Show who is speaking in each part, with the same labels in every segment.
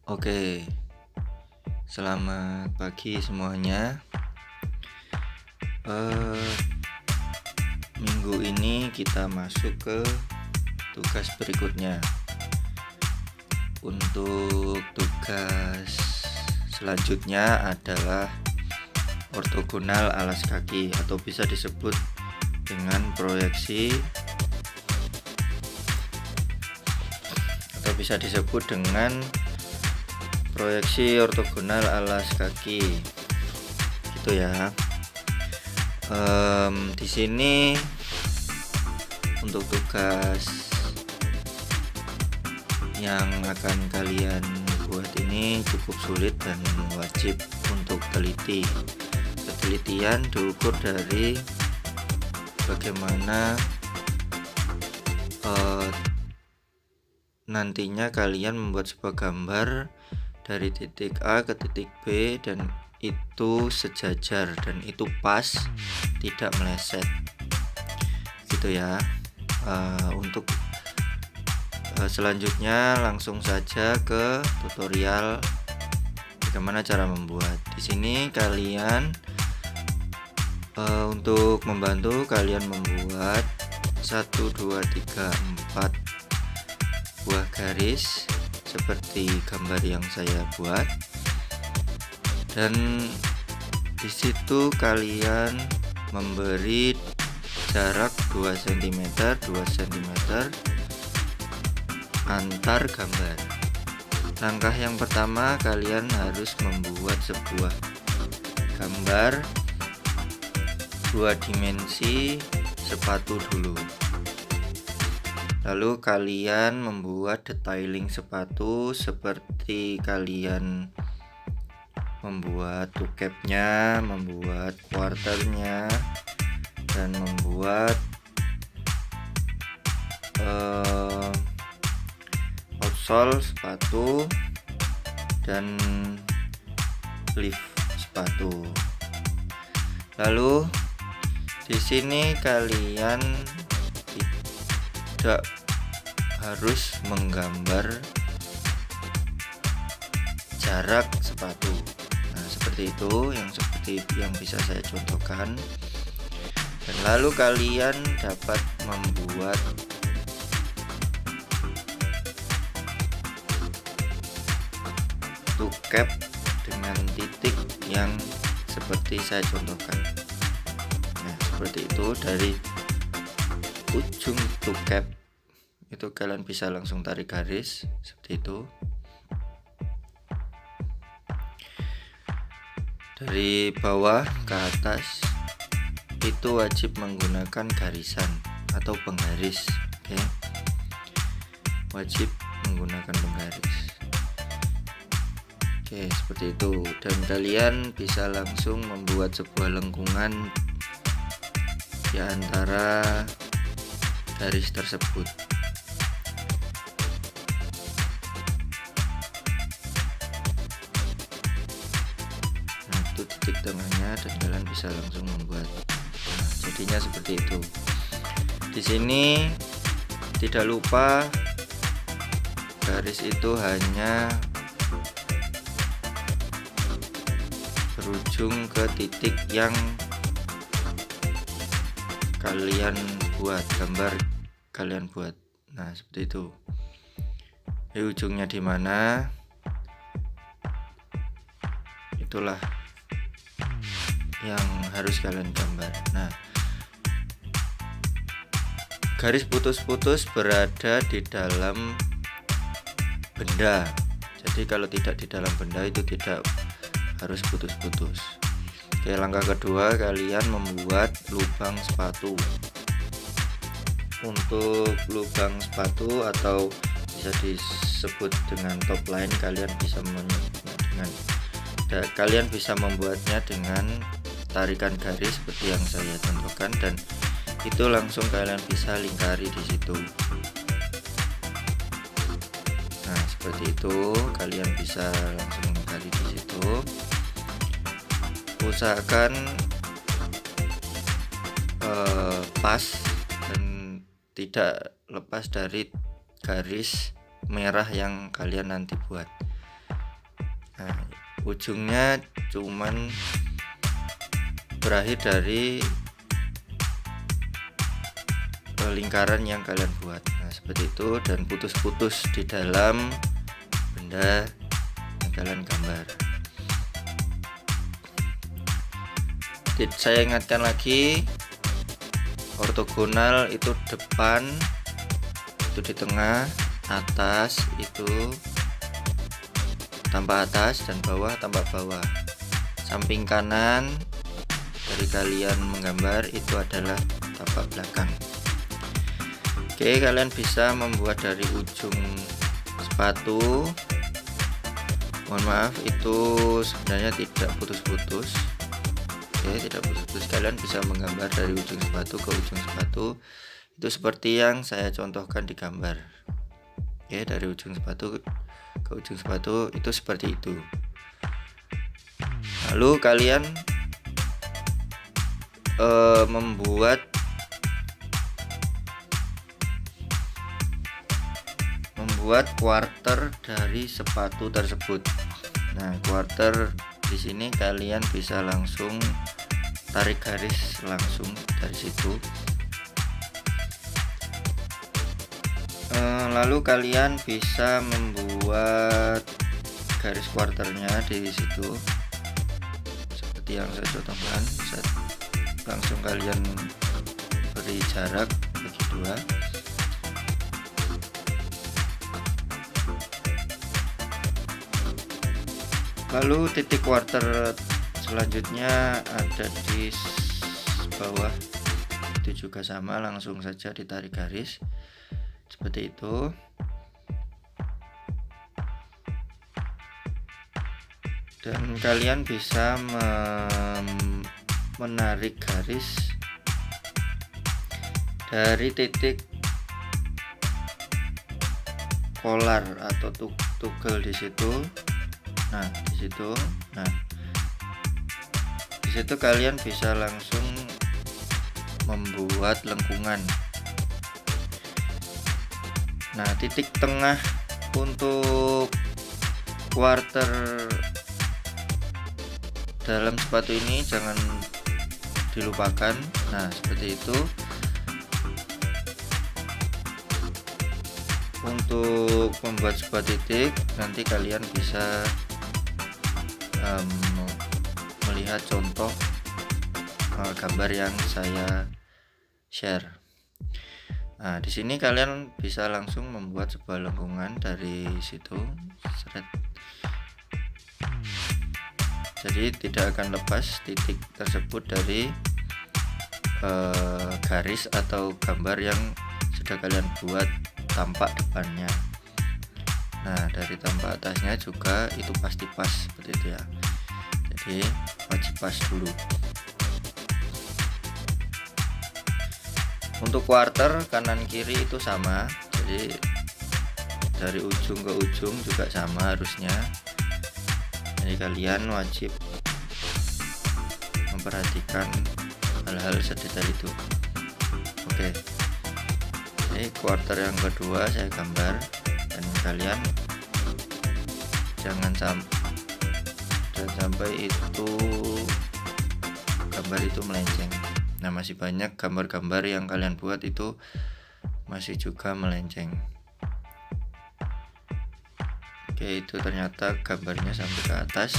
Speaker 1: Oke, selamat pagi semuanya. Eh, Minggu ini kita masuk ke tugas berikutnya. Untuk tugas selanjutnya adalah ortogonal alas kaki atau bisa disebut dengan proyeksi atau bisa disebut dengan proyeksi ortogonal alas kaki gitu ya. Di sini untuk tugas yang akan kalian buat ini cukup sulit dan wajib untuk teliti. Ketelitian diukur dari bagaimana nantinya kalian membuat sebuah gambar dari titik A ke titik B dan itu sejajar dan itu pas, tidak meleset gitu ya. Untuk selanjutnya langsung saja ke tutorial bagaimana cara membuat. Di sini kalian untuk membantu kalian membuat 1 2 3 4 buah garis seperti gambar yang saya buat, dan di situ kalian memberi jarak 2 cm 2 cm antar gambar. Langkah yang pertama, kalian harus membuat sebuah gambar 2 dimensi sepatu dulu. Lalu kalian membuat detailing sepatu seperti kalian membuat toe capnya, membuat quarternya, dan membuat outsole sepatu dan lift sepatu. Lalu di sini kalian tidak harus menggambar jarak sepatu. Nah, seperti itu yang bisa saya contohkan. Dan lalu kalian dapat membuat toe cap dengan titik yang seperti saya contohkan. Nah, seperti itu. Dari ujung toe cap itu kalian bisa langsung tarik garis seperti itu. Dari bawah ke atas itu wajib menggunakan garisan atau penggaris. Oke, wajib menggunakan penggaris. Oke, seperti itu. Dan kalian bisa langsung membuat sebuah lengkungan di antara garis tersebut. Nah, itu titik tengahnya dan kalian bisa langsung membuat. Nah, jadinya seperti itu. Di sini tidak lupa garis itu hanya berujung ke titik yang kalian buat, gambar kalian buat. Nah, seperti itu. Di ujungnya di mana, itulah yang harus kalian gambar. Nah, garis putus-putus berada di dalam benda. Jadi kalau tidak di dalam benda itu tidak harus putus-putus. Oke, langkah kedua, kalian membuat lubang sepatu. Untuk lubang sepatu atau bisa disebut dengan top line, kalian bisa membuatnya dengan tarikan garis seperti yang saya contohkan, dan itu langsung kalian bisa lingkari di situ. Nah, seperti itu kalian bisa langsung lingkari di situ. Usahakan pas dan tidak lepas dari garis merah yang kalian nanti buat. Nah, ujungnya cuman berakhir dari lingkaran yang kalian buat. Nah, seperti itu, dan putus-putus di dalam benda yang kalian gambar. Saya ingatkan lagi, ortogonal itu depan, itu di tengah, atas itu tampak atas, dan bawah tampak bawah. Samping kanan dari kalian menggambar itu adalah tampak belakang. Oke, kalian bisa membuat dari ujung sepatu. Mohon maaf, itu sebenarnya tidak putus-putus. Oke, tidak putus-putus. Kalian bisa menggambar dari ujung sepatu ke ujung sepatu. Itu seperti yang saya contohkan di gambar. Oke, dari ujung sepatu ke ujung sepatu itu seperti itu. Lalu kalian membuat quarter dari sepatu tersebut. Nah, quarter di sini kalian bisa langsung tarik garis langsung dari situ. Lalu kalian bisa membuat garis quarternya di situ seperti yang saya contohkan. Langsung kalian beri jarak bagi dua. Lalu titik quarter selanjutnya ada di bawah, itu juga sama, langsung saja ditarik garis seperti itu. Dan kalian bisa menarik garis dari titik kolar atau tugel di situ. Nah, di situ kalian bisa langsung membuat lengkungan. Nah, titik tengah untuk quarter dalam sepatu ini jangan dilupakan. Nah, seperti itu. Untuk membuat sebuah titik, nanti kalian bisa melihat contoh gambar yang saya share. Nah, di sini kalian bisa langsung membuat sebuah lengkungan dari situ. Jadi tidak akan lepas titik tersebut dari garis atau gambar yang sudah kalian buat tampak depannya. Nah, dari tampak atasnya juga itu pasti pas seperti itu ya. Jadi wajib pas dulu. Untuk quarter kanan kiri itu sama. Jadi dari ujung ke ujung juga sama harusnya. Jadi kalian wajib memperhatikan hal-hal sedetail itu. Oke. Ini quarter yang kedua saya gambar, dan kalian jangan sampai itu gambar itu melenceng. Nah, masih banyak gambar-gambar yang kalian buat itu masih juga melenceng. Oke, itu ternyata gambarnya sampai ke atas.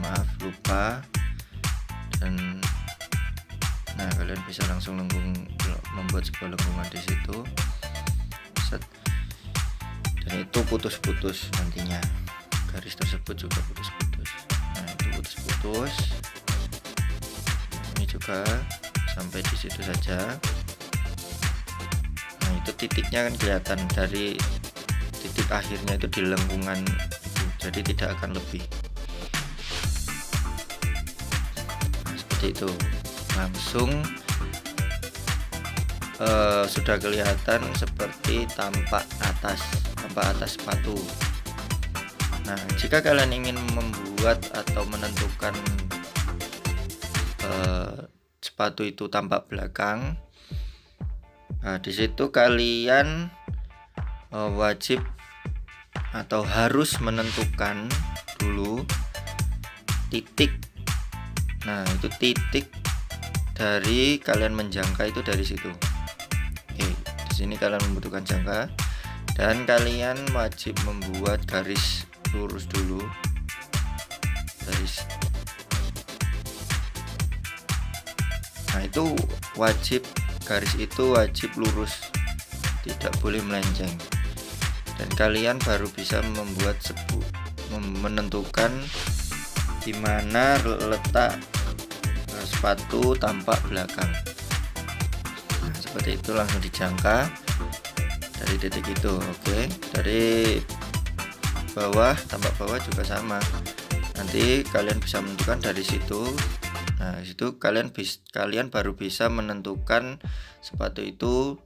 Speaker 1: Maaf, lupa. Dan nah, kalian bisa langsung membuat sebuah lengkungan di situ. Dan itu putus-putus nantinya. Garis tersebut juga putus-putus. Nah, itu putus-putus. Ini juga sampai di situ saja. Nah, itu titiknya kan kelihatan dari titik akhirnya itu di lengkungan itu. Jadi tidak akan lebih. Nah, seperti itu. Langsung sudah kelihatan seperti tampak atas sepatu. Nah, jika kalian ingin membuat atau menentukan sepatu itu tampak belakang, nah, di situ kalian wajib atau harus menentukan dulu titik. Nah, itu titik dari kalian menjangka itu dari situ. Oke, di sini kalian membutuhkan jangka dan kalian wajib membuat garis lurus dulu. Nah, itu wajib, garis itu wajib lurus, tidak boleh melenceng. Dan kalian baru bisa menentukan di mana letak sepatu tampak belakang. Nah, seperti itu langsung dijangka dari titik itu. Oke, dari bawah, tampak bawah juga sama. Nanti kalian bisa menentukan dari situ. Nah, situ kalian baru bisa menentukan sepatu itu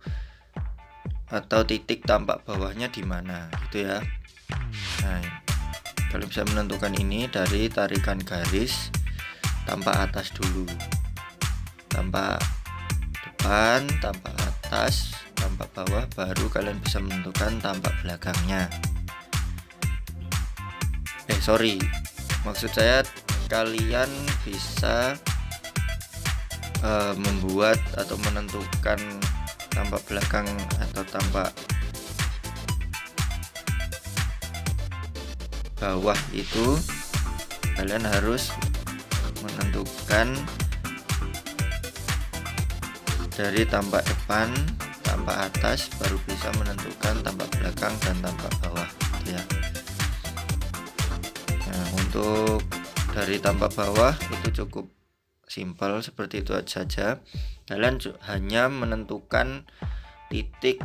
Speaker 1: atau titik tampak bawahnya di mana, gitu ya. Nah, kalian bisa menentukan ini dari tarikan garis tampak atas dulu, tampak depan, tampak atas, tampak bawah, baru kalian bisa menentukan tampak belakangnya. Maksud saya kalian bisa membuat atau menentukan tampak belakang atau tampak bawah itu kalian harus menentukan dari tampak depan, tampak atas, baru bisa menentukan tampak belakang dan tampak bawah, gitu ya. Nah, untuk dari tampak bawah itu cukup simpel, seperti itu saja. Kalian hanya menentukan titik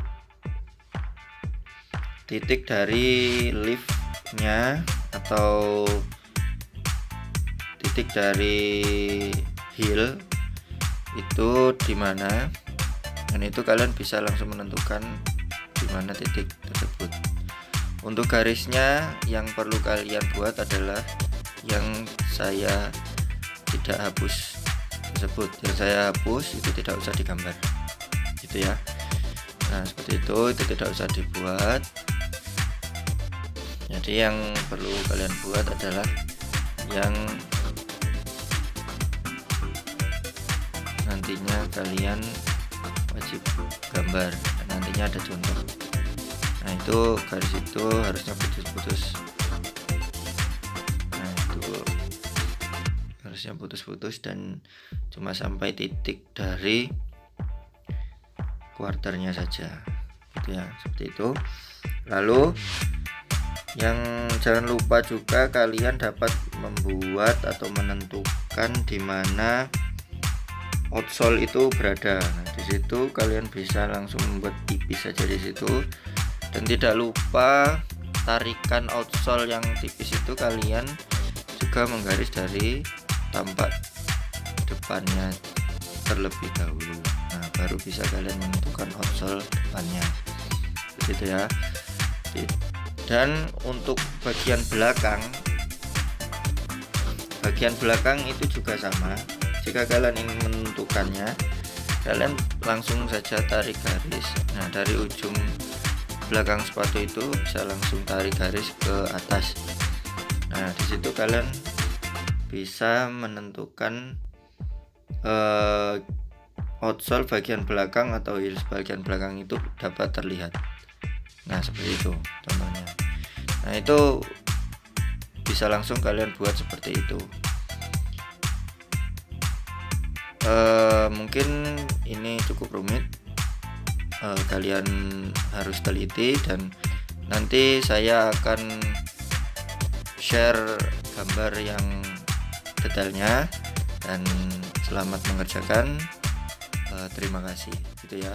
Speaker 1: dari liftnya atau titik dari heel itu di mana, dan itu kalian bisa langsung menentukan di mana titik tersebut. Untuk garisnya yang perlu kalian buat adalah yang saya tidak hapus tersebut. Yang saya hapus itu tidak usah digambar, gitu ya. Nah, seperti itu tidak usah dibuat. Jadi yang perlu kalian buat adalah yang nantinya kalian wajib gambar, dan nantinya ada contoh. Nah, itu garis itu harusnya putus-putus. Nah, itu harusnya putus-putus dan cuma sampai titik dari kuarternya saja, gitu ya, seperti itu. Lalu yang jangan lupa juga kalian dapat membuat atau menentukan di mana outsole itu berada. Nah, di situ kalian bisa langsung membuat tipis saja di situ, dan tidak lupa tarikan outsole yang tipis itu kalian juga menggaris dari tampak depannya terlebih dahulu. Nah, baru bisa kalian menentukan outsole depannya, begitu ya. Dan untuk bagian belakang itu juga sama. Jika kalian ingin menentukannya, kalian langsung saja tarik garis. Nah, dari ujung belakang sepatu itu bisa langsung tarik garis ke atas. Nah, di situ kalian bisa menentukan outsole bagian belakang atau heels bagian belakang itu dapat terlihat. Nah, seperti itu contohnya. Nah, itu bisa langsung kalian buat seperti itu. Mungkin ini cukup rumit, kalian harus teliti, dan nanti saya akan share gambar yang detailnya. Dan selamat mengerjakan, terima kasih, gitu ya.